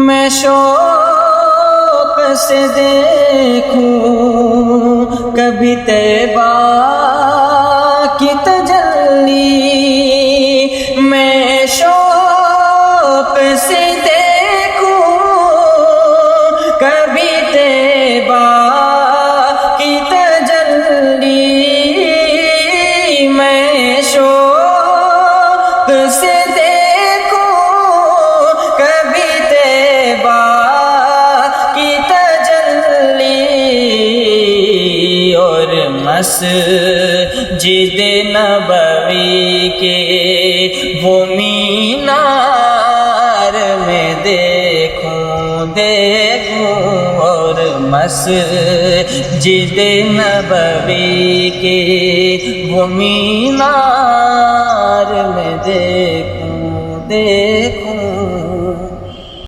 मैं शौक से देखूं कभी तैबा की तजल्ली। मैं शौक से देखूं कभी तैबा की तजल्ली। मैं शौक से मस्जिद नबवी के वो मीनार में देखूं और मस्जिद नबवी के वो मीनार में देखूं